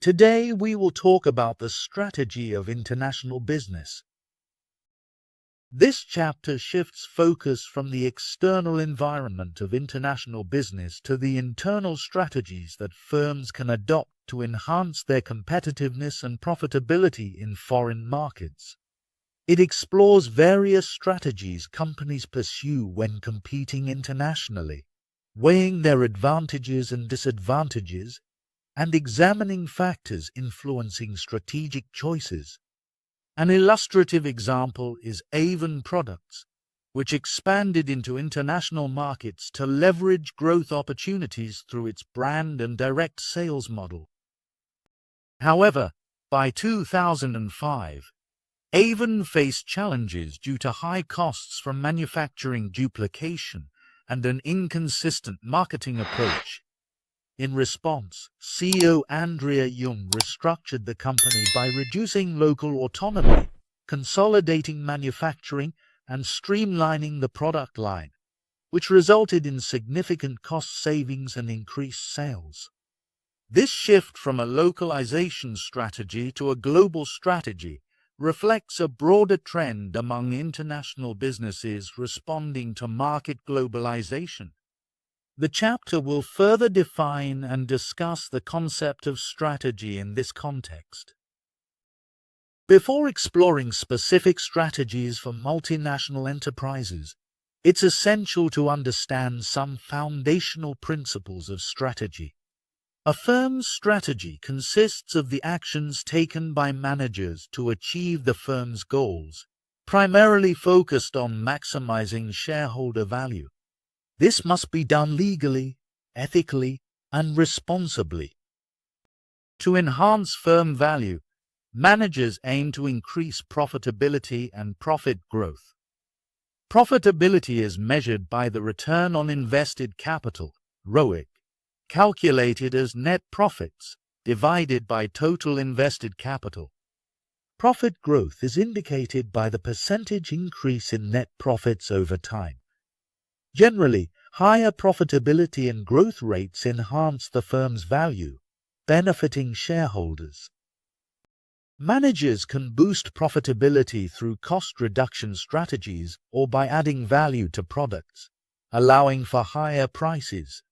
Today we will talk about the strategy of international business. This chapter shifts focus from the external environment of international business to the internal strategies that firms can adopt to enhance their competitiveness and profitability in foreign markets. It explores various strategies companies pursue when competing internationally, weighing their advantages and disadvantages, and examining factors influencing strategic choices. An illustrative example is Avon Products, which expanded into international markets to leverage growth opportunities through its brand and direct sales model. However, by 2005, Avon faced challenges due to high costs from manufacturing duplication and an inconsistent marketing approach. In response, CEO Andrea Jung restructured the company by reducing local autonomy, consolidating manufacturing, and streamlining the product line, which resulted in significant cost savings and increased sales. This shift from a localization strategy to a global strategy reflects a broader trend among international businesses responding to market globalization. The chapter will further define and discuss the concept of strategy in this context. Before exploring specific strategies for multinational enterprises, it's essential to understand some foundational principles of strategy. A firm's strategy consists of the actions taken by managers to achieve the firm's goals, primarily focused on maximizing shareholder value. This must be done legally, ethically, and responsibly. To enhance firm value, managers aim to increase profitability and profit growth. Profitability is measured by the return on invested capital, ROIC, calculated as net profits divided by total invested capital. Profit growth is indicated by the percentage increase in net profits over time. Generally, higher profitability and growth rates enhance the firm's value, benefiting shareholders. Managers can boost profitability through cost reduction strategies or by adding value to products, allowing for higher prices.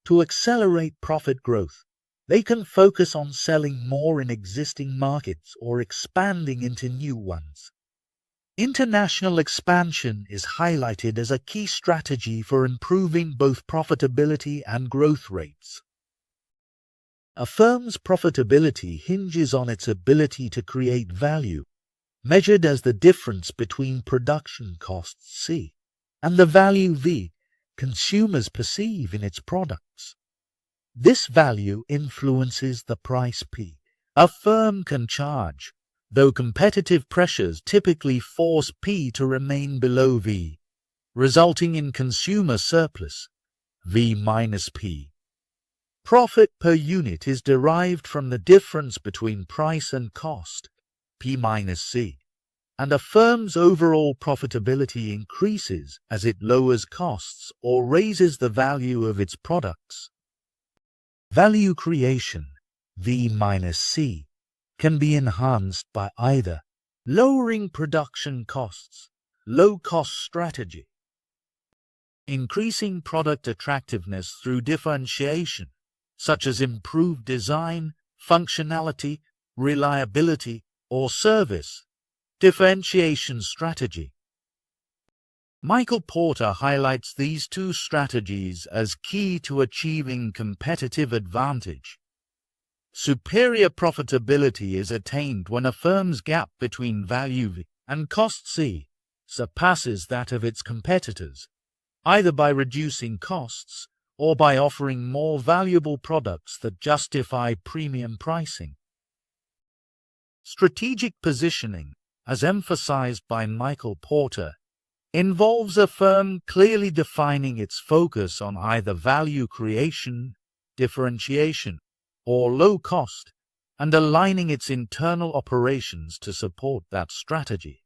To accelerate profit growth, they can focus on selling more in existing markets or expanding into new ones. International expansion is highlighted as a key strategy for improving both profitability and growth rates. A firm's profitability hinges on its ability to create value, measured as the difference between production costs C and the value V consumers perceive in its products. This value influences the price P a firm can charge, though competitive pressures typically force P to remain below V, resulting in consumer surplus, V minus P. Profit per unit is derived from the difference between price and cost, P minus C, and a firm's overall profitability increases as it lowers costs or raises the value of its products. Value creation, V minus C, can be enhanced by either lowering production costs, low-cost strategy, increasing product attractiveness through differentiation, such as improved design, functionality, reliability, or service, differentiation strategy. Michael Porter highlights these two strategies as key to achieving competitive advantage. Superior profitability is attained when a firm's gap between value V and cost C surpasses that of its competitors, either by reducing costs or by offering more valuable products that justify premium pricing. Strategic positioning, as emphasized by Michael Porter, involves a firm clearly defining its focus on either value creation, differentiation, or low cost, and aligning its internal operations to support that strategy.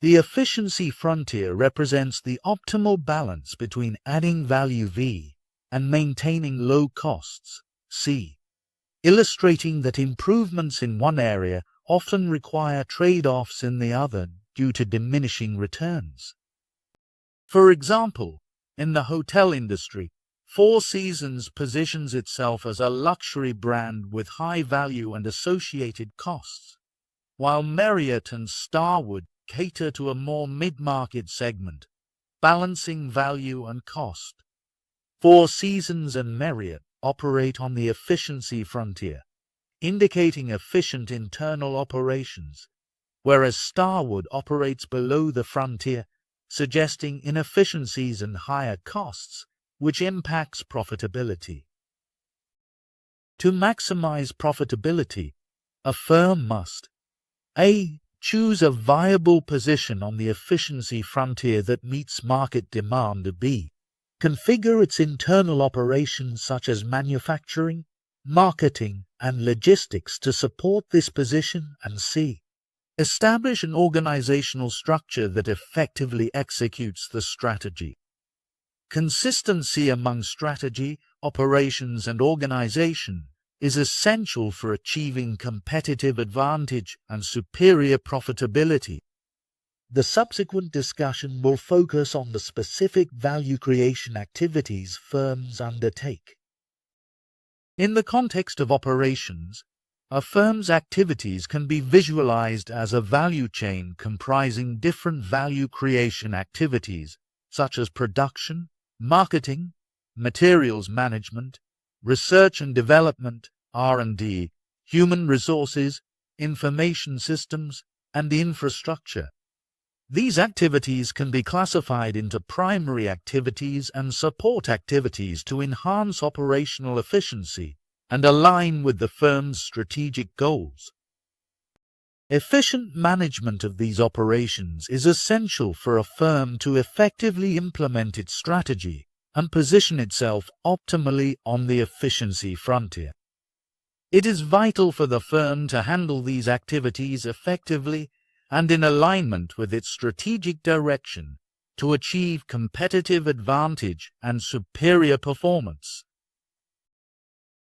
The efficiency frontier represents the optimal balance between adding value V and maintaining low costs C. illustrating that improvements in one area often require trade-offs in the other due to diminishing returns. For example, in the hotel industry, Four Seasons positions itself as a luxury brand with high value and associated costs, while Marriott and Starwood cater to a more mid-market segment, balancing value and cost. Four Seasons and Marriott operate on the efficiency frontier, indicating efficient internal operations, whereas Starwood operates below the frontier, suggesting inefficiencies and higher costs, which impacts profitability. To maximize profitability, a firm must A. Choose a viable position on the efficiency frontier that meets market demand. B. Configure its internal operations such as manufacturing, marketing, and logistics to support this position. And C. Establish an organizational structure that effectively executes the strategy. Consistency among strategy, operations, and organization is essential for achieving competitive advantage and superior profitability. The subsequent discussion will focus on the specific value creation activities firms undertake. In the context of operations, a firm's activities can be visualized as a value chain comprising different value creation activities such as production, marketing, materials management, research and development, R&D, human resources, information systems, and infrastructure. These activities can be classified into primary activities and support activities to enhance operational efficiency and align with the firm's strategic goals. Efficient management of these operations is essential for a firm to effectively implement its strategy and position itself optimally on the efficiency frontier. It is vital for the firm to handle these activities effectively and in alignment with its strategic direction to achieve competitive advantage and superior performance.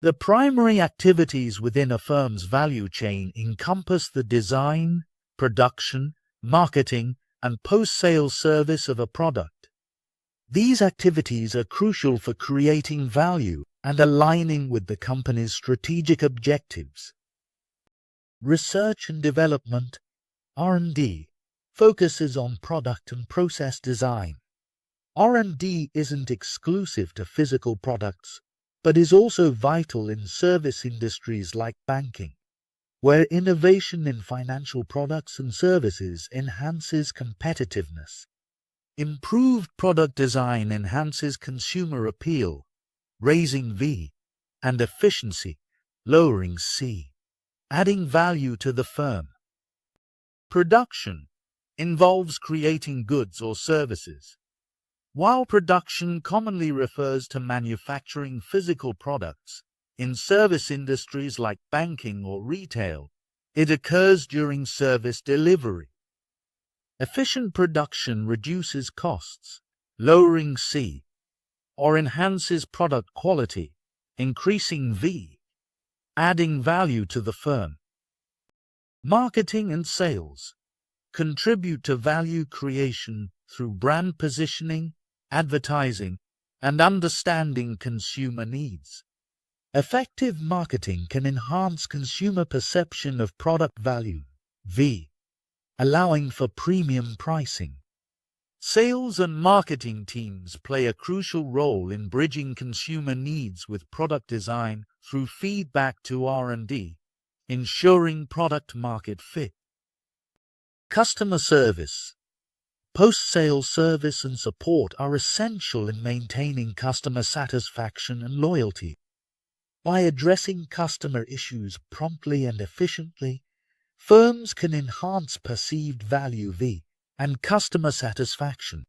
The primary activities within a firm's value chain encompass the design, production, marketing, and post-sale service of a product. These activities are crucial for creating value and aligning with the company's strategic objectives. Research and development, R&D, focuses on product and process design. R&D isn't exclusive to physical products, but is also vital in service industries like banking, where innovation in financial products and services enhances competitiveness. Improved product design enhances consumer appeal, raising V, and efficiency, lowering C, adding value to the firm. Production involves creating goods or services. While production commonly refers to manufacturing physical products, in service industries like banking or retail, it occurs during service delivery. Efficient production reduces costs, lowering C, or enhances product quality, increasing V, adding value to the firm. Marketing and sales contribute to value creation through brand positioning, advertising, and understanding consumer needs. Effective marketing can enhance consumer perception of product value, V, allowing for premium pricing. Sales and marketing teams play a crucial role in bridging consumer needs with product design through feedback to R&D, ensuring product market fit. Customer service. Post-sale service and support are essential in maintaining customer satisfaction and loyalty. By addressing customer issues promptly and efficiently, firms can enhance perceived value V and customer satisfaction,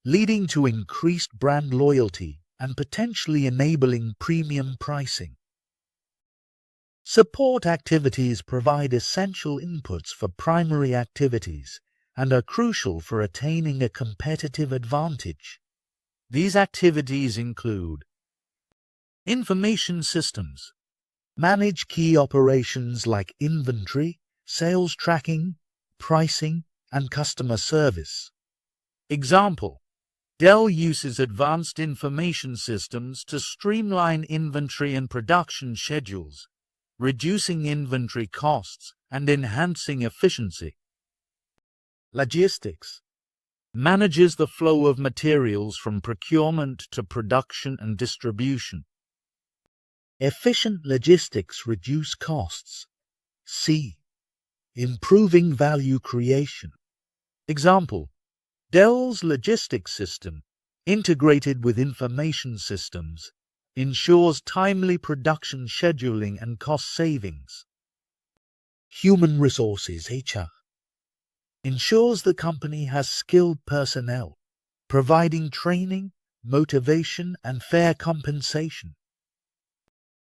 leading to increased brand loyalty and potentially enabling premium pricing. Support activities provide essential inputs for primary activities and are crucial for attaining a competitive advantage. These activities include information systems. manage key operations like inventory, sales tracking, pricing, and customer service. Example: Dell uses advanced information systems to streamline inventory and production schedules, reducing inventory costs and enhancing efficiency. Logistics manages the flow of materials from procurement to production and distribution. Efficient logistics reduce costs. C. Improving value creation. Example: Dell's logistics system, integrated with information systems, ensures timely production scheduling and cost savings. Human resources (HR) ensures the company has skilled personnel, providing training, motivation, and fair compensation.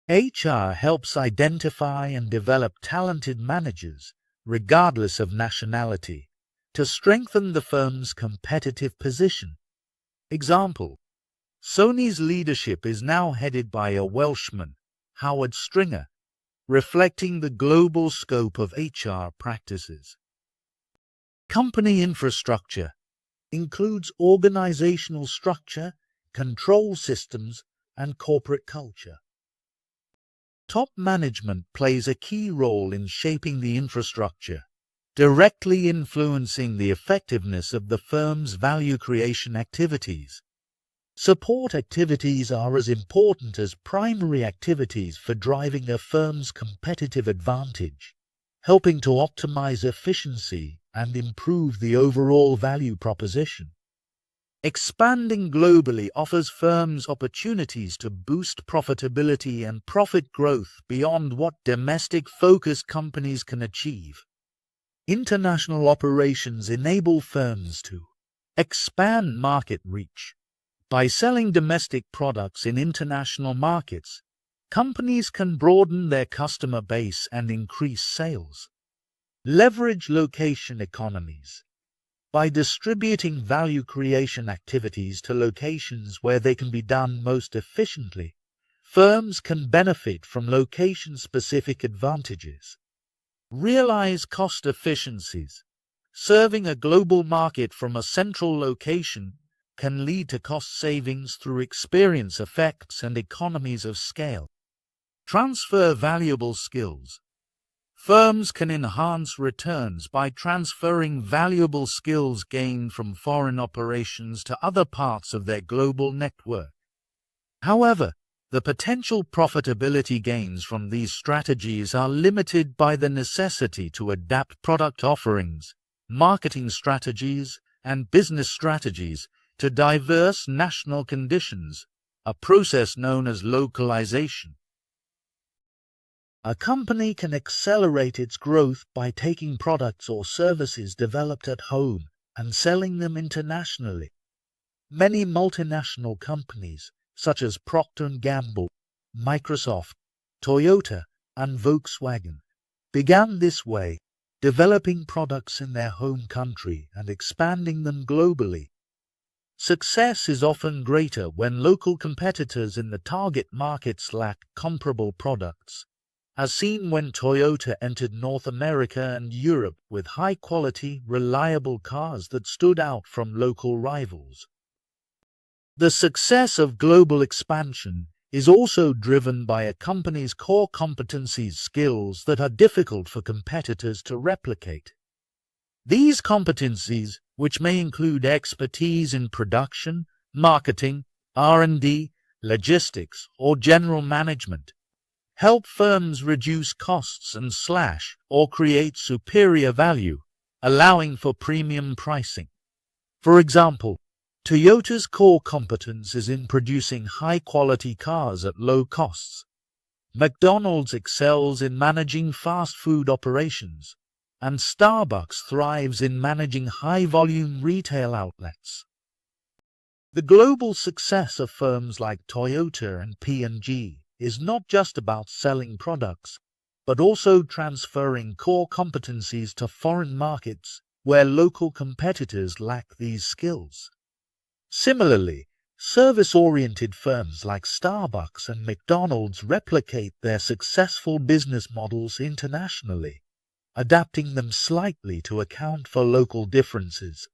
HR helps identify and develop talented managers, regardless of nationality, to strengthen the firm's competitive position. Example: Sony's leadership is now headed by a Welshman, Howard Stringer, reflecting the global scope of HR practices. Company infrastructure includes organizational structure, control systems, and corporate culture. Top management plays a key role in shaping the infrastructure, directly influencing the effectiveness of the firm's value creation activities. Support activities are as important as primary activities for driving a firm's competitive advantage, helping to optimize efficiency and improve the overall value proposition. Expanding globally offers firms opportunities to boost profitability and profit growth beyond what domestic-focused companies can achieve. International operations enable firms to expand market reach. By selling domestic products in international markets, companies can broaden their customer base and increase sales. Leverage location economies. By distributing value creation activities to locations where they can be done most efficiently, firms can benefit from location-specific advantages. Realize cost efficiencies. Serving a global market from a central location can lead to cost savings through experience effects and economies of scale. Transfer valuable skills. Firms can enhance returns by transferring valuable skills gained from foreign operations to other parts of their global network. However, the potential profitability gains from these strategies are limited by the necessity to adapt product offerings, marketing strategies, and business strategies to diverse national conditions, a process known as localization. A company can accelerate its growth by taking products or services developed at home and selling them internationally. Many multinational companies, such as Procter & Gamble, Microsoft, Toyota, and Volkswagen, began this way, developing products in their home country and expanding them globally. Success is often greater when local competitors in the target markets lack comparable products, as seen when Toyota entered North America and Europe with high-quality, reliable cars that stood out from local rivals. The success of global expansion is also driven by a company's core competencies, skills that are difficult for competitors to replicate. These competencies, which may include expertise in production, marketing, R&D, logistics, or general management, help firms reduce costs and slash or create superior value, allowing for premium pricing. For example, Toyota's core competence is in producing high-quality cars at low costs. McDonald's excels in managing fast food operations, and Starbucks thrives in managing high-volume retail outlets. The global success of firms like Toyota and P&G is not just about selling products, but also transferring core competencies to foreign markets where local competitors lack these skills. Similarly, Service-oriented firms like Starbucks and McDonald's replicate their successful business models internationally, adapting them slightly to account for local differences.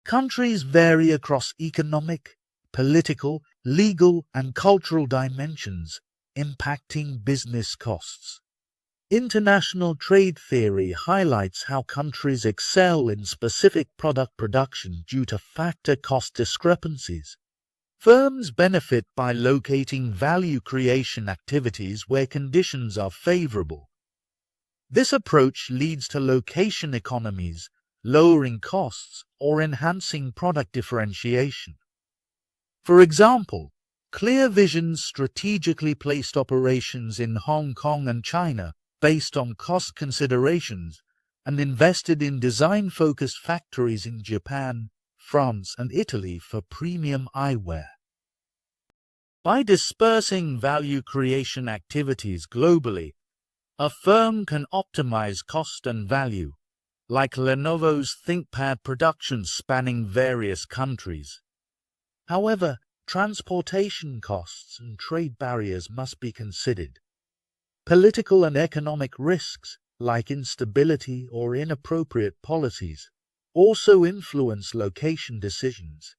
Countries vary across economic, political, legal, and cultural dimensions, impacting business costs. International trade theory highlights how countries excel in specific product production due to factor cost discrepancies. Firms benefit by locating value creation activities where conditions are favorable. This approach leads to location economies, lowering costs or enhancing product differentiation. For example, Clear Vision's strategically placed operations in Hong Kong and China based on cost considerations and invested in design-focused factories in Japan, France, and Italy for premium eyewear. By dispersing value creation activities globally, a firm can optimize cost and value, like Lenovo's ThinkPad production spanning various countries. However, transportation costs and trade barriers must be considered. Political and economic risks, like instability or inappropriate policies, also influence location decisions.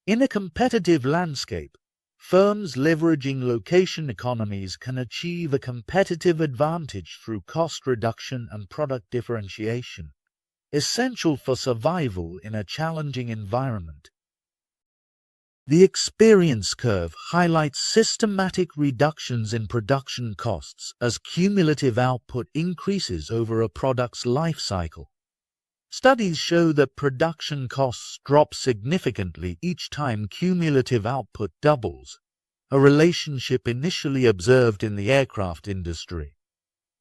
In a competitive landscape, firms leveraging location economies can achieve a competitive advantage through cost reduction and product differentiation, essential for survival in a challenging environment. The experience curve highlights systematic reductions in production costs as cumulative output increases over a product's life cycle. Studies show that production costs drop significantly each time cumulative output doubles, a relationship initially observed in the aircraft industry.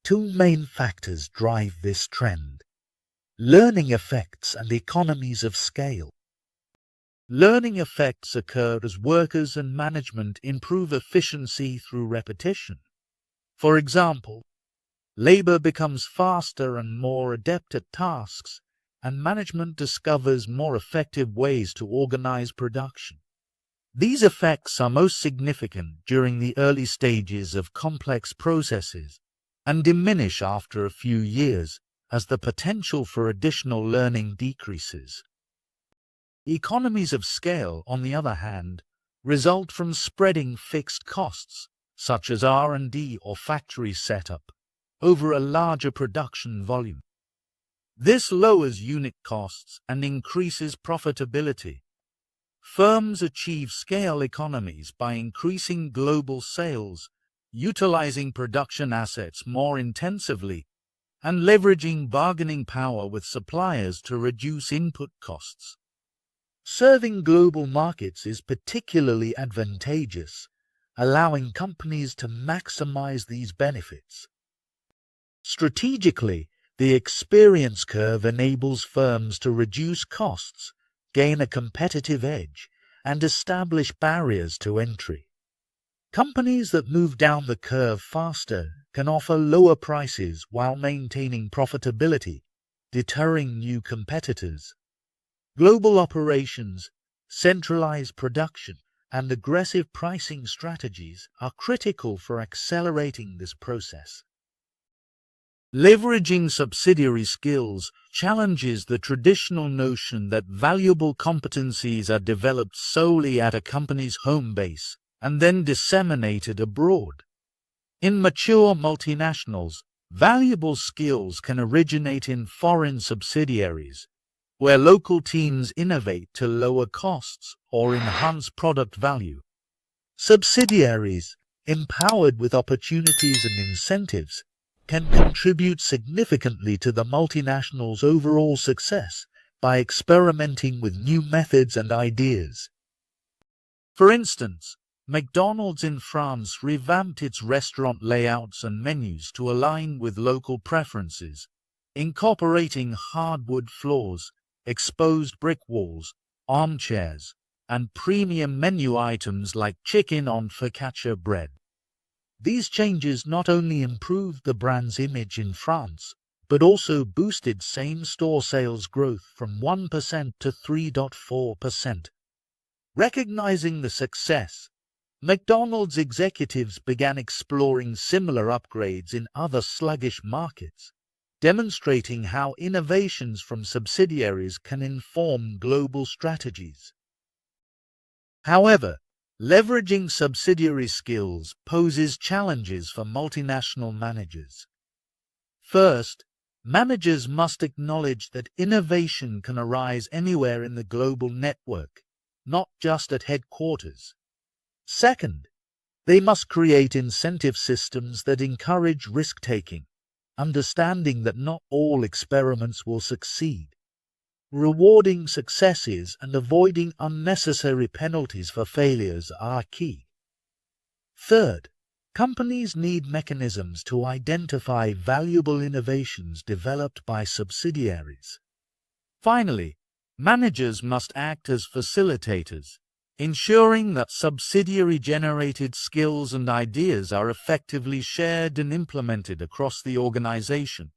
Two main factors drive this trend: learning effects and economies of scale. Learning effects occur as workers and management improve efficiency through repetition. For example, labor becomes faster and more adept at tasks, and management discovers more effective ways to organize production. These effects are most significant during the early stages of complex processes and diminish after a few years as the potential for additional learning decreases. Economies of scale, on the other hand, result from spreading fixed costs, such as R&D or factory setup, over a larger production volume. This lowers unit costs and increases profitability. Firms achieve scale economies by increasing global sales, utilizing production assets more intensively, and leveraging bargaining power with suppliers to reduce input costs. Serving global markets is particularly advantageous, allowing companies to maximize these benefits. Strategically, the experience curve enables firms to reduce costs, gain a competitive edge, and establish barriers to entry. Companies that move down the curve faster can offer lower prices while maintaining profitability, deterring new competitors. Global operations, centralized production, and aggressive pricing strategies are critical for accelerating this process. Leveraging subsidiary skills challenges the traditional notion that valuable competencies are developed solely at a company's home base and then disseminated abroad. In mature multinationals, valuable skills can originate in foreign subsidiaries, where local teams innovate to lower costs or enhance product value. Subsidiaries, empowered with opportunities and incentives, can contribute significantly to the multinational's overall success by experimenting with new methods and ideas. For instance, McDonald's in France revamped its restaurant layouts and menus to align with local preferences, incorporating hardwood floors, exposed brick walls, armchairs, and premium menu items like chicken on focaccia bread. These changes not only improved the brand's image in France, but also boosted same-store sales growth from 1% to 3.4%. Recognizing the success, McDonald's executives began exploring similar upgrades in other sluggish markets, demonstrating how innovations from subsidiaries can inform global strategies. However, leveraging subsidiary skills poses challenges for multinational managers. First, managers must acknowledge that innovation can arise anywhere in the global network, not just at headquarters. Second, they must create incentive systems that encourage risk-taking, understanding that not all experiments will succeed. Rewarding successes and avoiding unnecessary penalties for failures are key. Third, companies need mechanisms to identify valuable innovations developed by subsidiaries. Finally, managers must act as facilitators, ensuring that subsidiary-generated skills and ideas are effectively shared and implemented across the organization.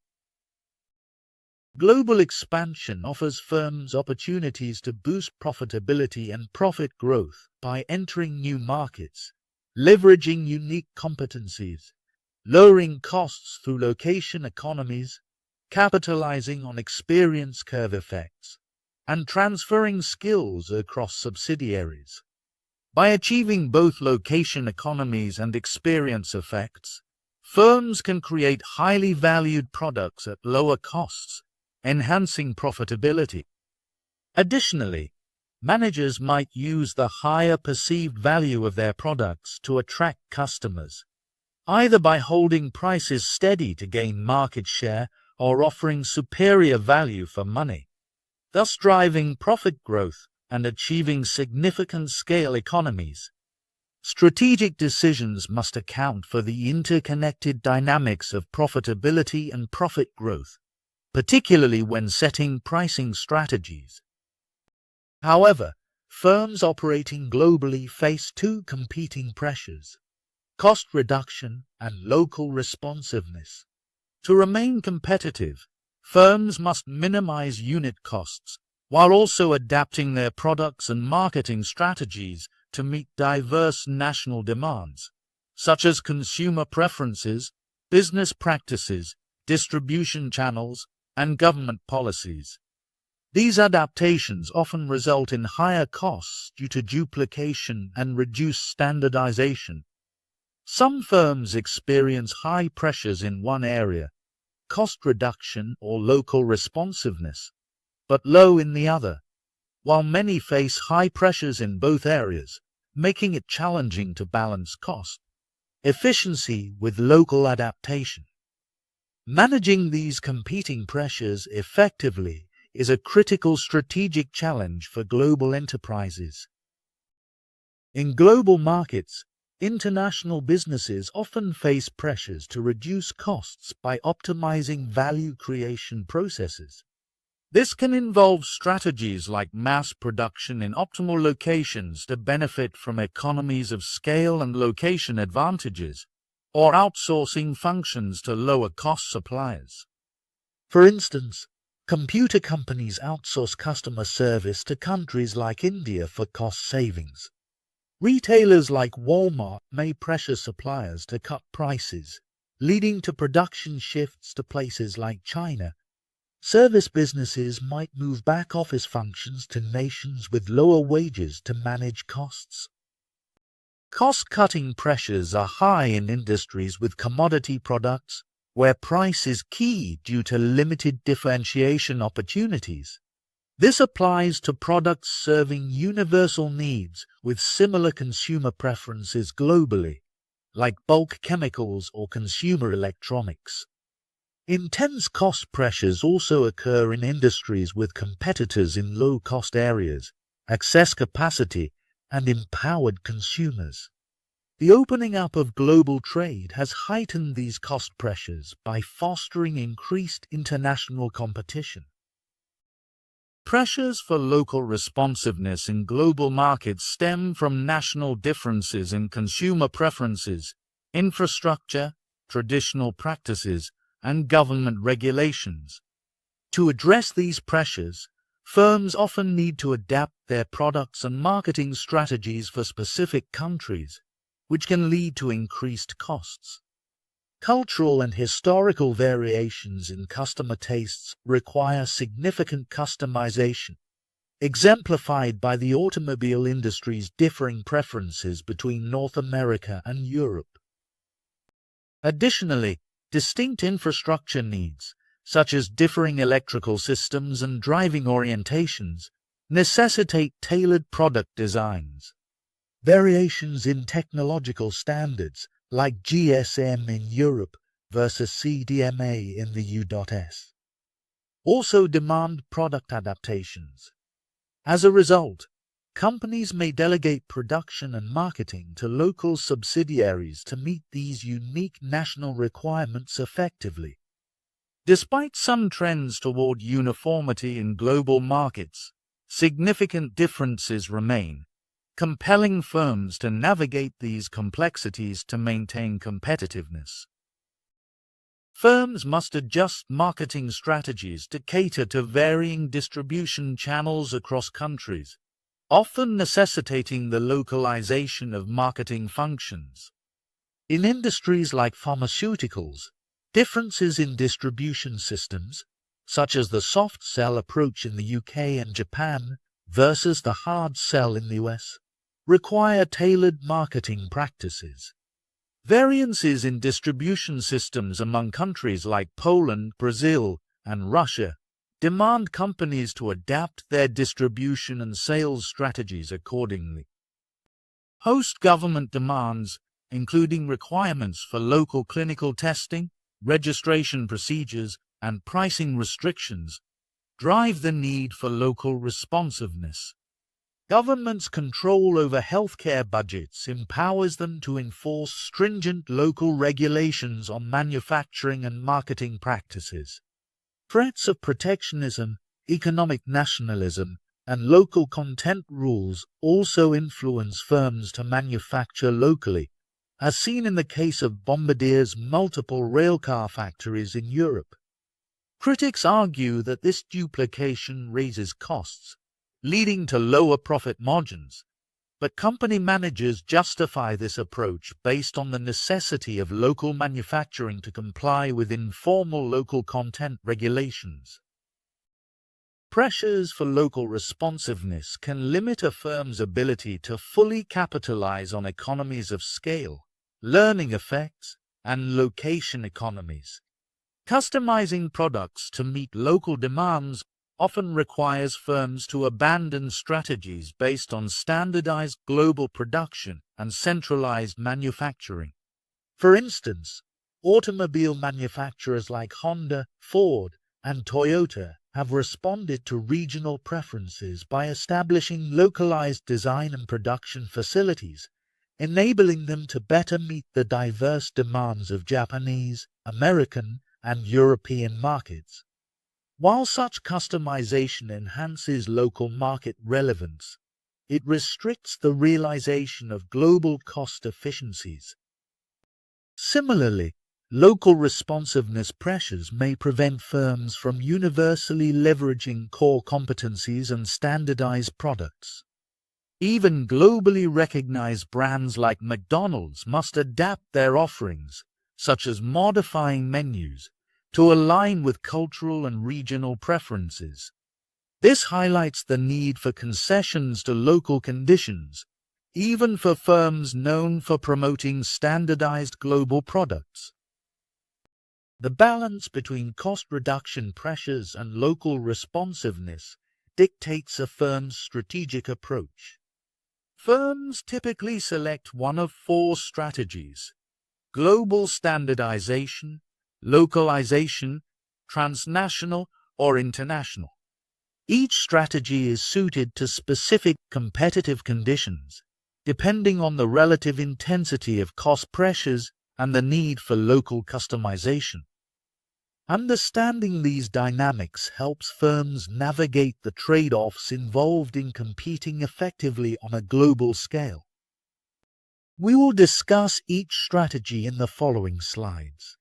Global expansion offers firms opportunities to boost profitability and profit growth by entering new markets, leveraging unique competencies, lowering costs through location economies, capitalizing on experience curve effects, and transferring skills across subsidiaries. By achieving both location economies and experience effects, firms can create highly valued products at lower costs, enhancing profitability. Additionally, managers might use the higher perceived value of their products to attract customers, either by holding prices steady to gain market share or offering superior value for money, thus driving profit growth and achieving significant scale economies. Strategic decisions must account for the interconnected dynamics of profitability and profit growth, particularly when setting pricing strategies. However, firms operating globally face two competing pressures: cost reduction and local responsiveness. To remain competitive, firms must minimize unit costs while also adapting their products and marketing strategies to meet diverse national demands, such as consumer preferences, business practices, distribution channels, and government policies. These adaptations often result in higher costs due to duplication and reduced standardization. Some firms experience high pressures in one area, cost reduction or local responsiveness, but low in the other, while many face high pressures in both areas, making it challenging to balance cost efficiency with local adaptation. Managing these competing pressures effectively is a critical strategic challenge for global enterprises. In global markets, international businesses often face pressures to reduce costs by optimizing value creation processes. This can involve strategies like mass production in optimal locations to benefit from economies of scale and location advantages, or outsourcing functions to lower-cost suppliers. For instance, computer companies outsource customer service to countries like India for cost savings. Retailers like Walmart may pressure suppliers to cut prices, leading to production shifts to places like China. Service businesses might move back-office functions to nations with lower wages to manage costs. Cost-cutting pressures are high in industries with commodity products, where price is key due to limited differentiation opportunities. This applies to products serving universal needs with similar consumer preferences globally, like bulk chemicals or consumer electronics. Intense cost pressures also occur in industries with competitors in low-cost areas, excess capacity, and empowered consumers. The opening up of global trade has heightened these cost pressures by fostering increased international competition. Pressures for local responsiveness in global markets stem from national differences in consumer preferences, infrastructure, traditional practices, and government regulations. To address these pressures, Firms often need to adapt their products and marketing strategies for specific countries, which can lead to increased costs. Cultural and historical variations in customer tastes require significant customization, exemplified by the automobile industry's differing preferences between North America and Europe. Additionally, distinct infrastructure needs, such as differing electrical systems and driving orientations, necessitate tailored product designs. Variations in technological standards, like GSM in Europe versus CDMA in the US, also demand product adaptations. As a result, companies may delegate production and marketing to local subsidiaries to meet these unique national requirements effectively. Despite some trends toward uniformity in global markets, significant differences remain, compelling firms to navigate these complexities to maintain competitiveness. Firms must adjust marketing strategies to cater to varying distribution channels across countries, often necessitating the localization of marketing functions. In industries like pharmaceuticals, differences in distribution systems, such as the soft sell approach in the UK and Japan versus the hard sell in the US, require tailored marketing practices. Variances in distribution systems among countries like Poland, Brazil, and Russia demand companies to adapt their distribution and sales strategies accordingly. Host government demands, including requirements for local clinical testing, registration procedures, and pricing restrictions, drive the need for local responsiveness. Governments' control over healthcare budgets empowers them to enforce stringent local regulations on manufacturing and marketing practices. Threats of protectionism, economic nationalism, and local content rules also influence firms to manufacture locally, as seen in the case of Bombardier's multiple railcar factories in Europe. Critics argue that this duplication raises costs, leading to lower profit margins, but company managers justify this approach based on the necessity of local manufacturing to comply with informal local content regulations. Pressures for local responsiveness can limit a firm's ability to fully capitalize on economies of scale, learning effects, and location economies. Customizing products to meet local demands often requires firms to abandon strategies based on standardized global production and centralized manufacturing. For instance, automobile manufacturers like Honda, Ford, and Toyota have responded to regional preferences by establishing localized design and production facilities, enabling them to better meet the diverse demands of Japanese, American, and European markets. While such customization enhances local market relevance, it restricts the realization of global cost efficiencies. Similarly, local responsiveness pressures may prevent firms from universally leveraging core competencies and standardized products. Even globally recognized brands like McDonald's must adapt their offerings, such as modifying menus, to align with cultural and regional preferences. This highlights the need for concessions to local conditions, even for firms known for promoting standardized global products. The balance between cost reduction pressures and local responsiveness dictates a firm's strategic approach. Firms typically select one of four strategies: global standardization, localization, transnational, or international. Each strategy is suited to specific competitive conditions, depending on the relative intensity of cost pressures and the need for local customization. Understanding these dynamics helps firms navigate the trade-offs involved in competing effectively on a global scale. We will discuss each strategy in the following slides.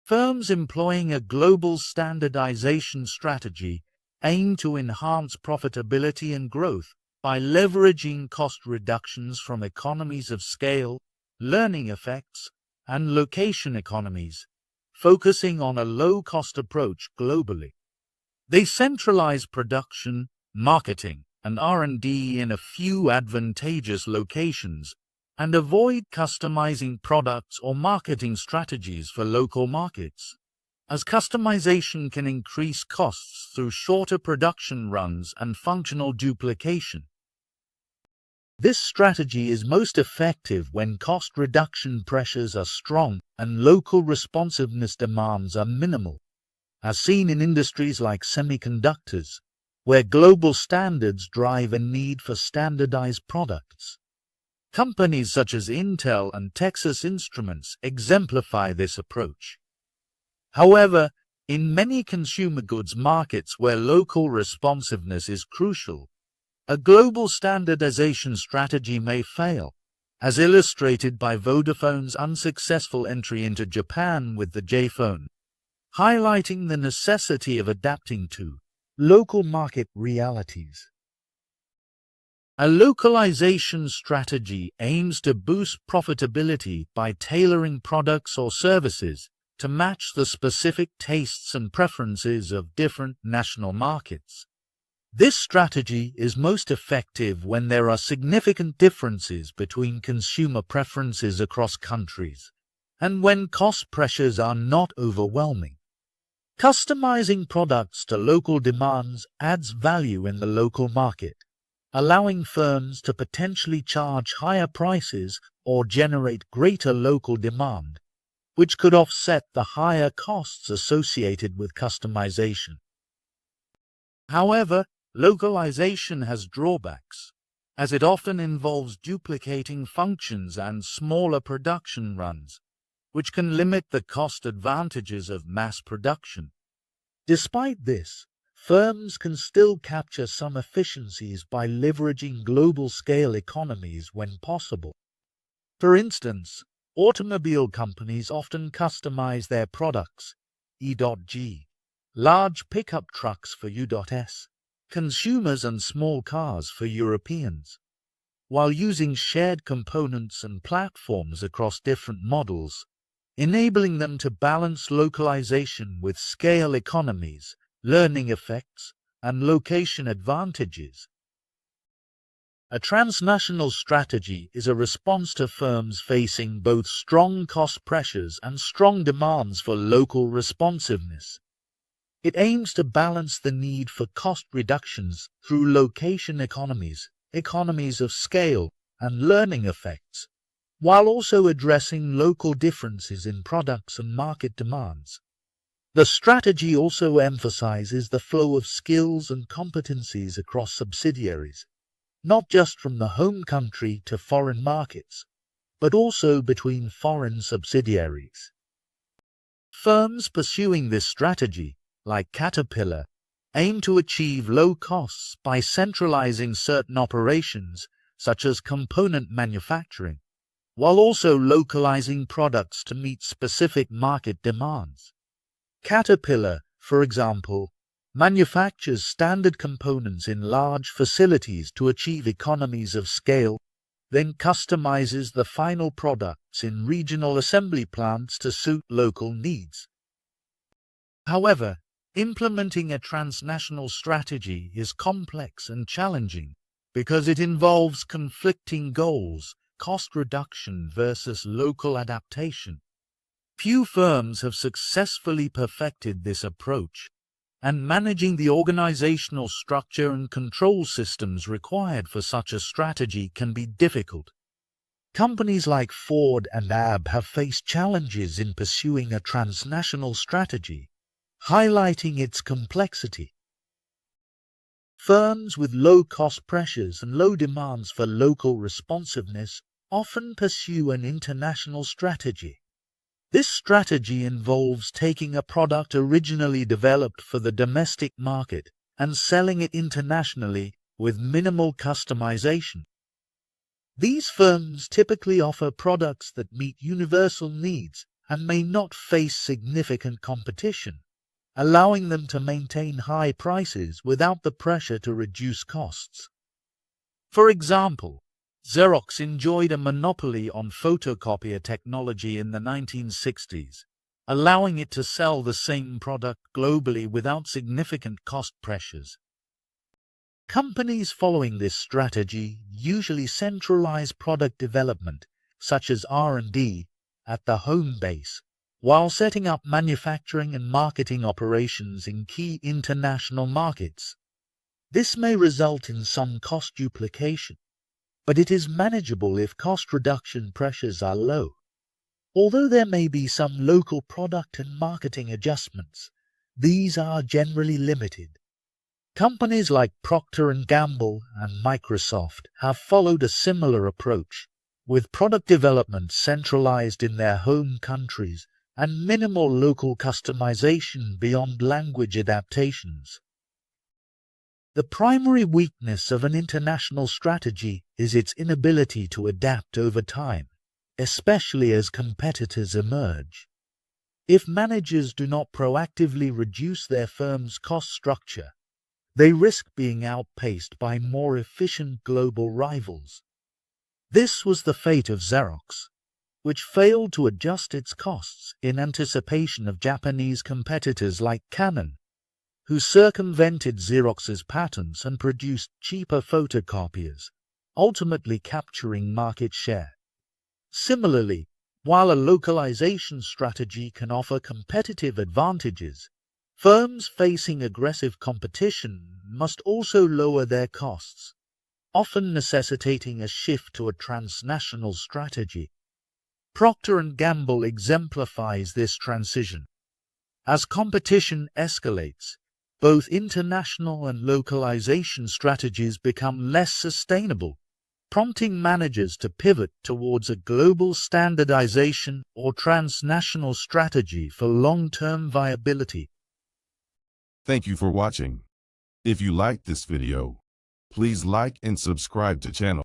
Firms employing a global standardization strategy aim to enhance profitability and growth by leveraging cost reductions from economies of scale, learning effects, and location economies, focusing on a low-cost approach globally. They centralize production, marketing, and R&D in a few advantageous locations and avoid customizing products or marketing strategies for local markets, as customization can increase costs through shorter production runs and functional duplication. This strategy is most effective when cost reduction pressures are strong and local responsiveness demands are minimal, as seen in industries like semiconductors, where global standards drive a need for standardized products. Companies such as Intel and Texas Instruments exemplify this approach. However, in many consumer goods markets where local responsiveness is crucial, a global standardization strategy may fail, as illustrated by Vodafone's unsuccessful entry into Japan with the J-phone, highlighting the necessity of adapting to local market realities. A localization strategy aims to boost profitability by tailoring products or services to match the specific tastes and preferences of different national markets. This strategy is most effective when there are significant differences between consumer preferences across countries, and when cost pressures are not overwhelming. Customizing products to local demands adds value in the local market, allowing firms to potentially charge higher prices or generate greater local demand, which could offset the higher costs associated with customization. However, localization has drawbacks, as it often involves duplicating functions and smaller production runs, which can limit the cost advantages of mass production. Despite this, firms can still capture some efficiencies by leveraging global-scale economies when possible. For instance, automobile companies often customize their products, E.G., large pickup trucks for U.S., consumers and small cars for Europeans, while using shared components and platforms across different models, enabling them to balance localization with scale economies, learning effects, and location advantages. A transnational strategy is a response to firms facing both strong cost pressures and strong demands for local responsiveness. It aims to balance the need for cost reductions through location economies, economies of scale, and learning effects, while also addressing local differences in products and market demands. The strategy also emphasizes the flow of skills and competencies across subsidiaries, not just from the home country to foreign markets, but also between foreign subsidiaries. Firms pursuing this strategy, like Caterpillar, aim to achieve low costs by centralizing certain operations, such as component manufacturing, while also localizing products to meet specific market demands. Caterpillar, for example, manufactures standard components in large facilities to achieve economies of scale, then customizes the final products in regional assembly plants to suit local needs. However, implementing a transnational strategy is complex and challenging because it involves conflicting goals, cost reduction versus local adaptation. Few firms have successfully perfected this approach, and managing the organizational structure and control systems required for such a strategy can be difficult. Companies like Ford and AB have faced challenges in pursuing a transnational strategy, highlighting its complexity. Firms with low cost pressures and low demands for local responsiveness often pursue an international strategy. This strategy involves taking a product originally developed for the domestic market and selling it internationally with minimal customization. These firms typically offer products that meet universal needs and may not face significant competition, allowing them to maintain high prices without the pressure to reduce costs. For example, Xerox enjoyed a monopoly on photocopier technology in the 1960s, allowing it to sell the same product globally without significant cost pressures. Companies following this strategy usually centralize product development, such as R&D, at the home base, while setting up manufacturing and marketing operations in key international markets. This may result in some cost duplication, but it is manageable if cost reduction pressures are low. Although there may be some local product and marketing adjustments, these are generally limited. Companies like Procter & Gamble and Microsoft have followed a similar approach, with product development centralized in their home countries and minimal local customization beyond language adaptations. The primary weakness of an international strategy is its inability to adapt over time, especially as competitors emerge. If managers do not proactively reduce their firm's cost structure, they risk being outpaced by more efficient global rivals. This was the fate of Xerox, which failed to adjust its costs in anticipation of Japanese competitors like Canon, who circumvented Xerox's patents and produced cheaper photocopiers, ultimately capturing market share. Similarly, while a localization strategy can offer competitive advantages, firms facing aggressive competition must also lower their costs, often necessitating a shift to a transnational strategy. Procter & Gamble exemplifies this transition. As competition escalates, both international and localization strategies become less sustainable, prompting managers to pivot towards a global standardization or transnational strategy for long-term viability. Thank you for watching. If you liked this video, please like and subscribe to channel.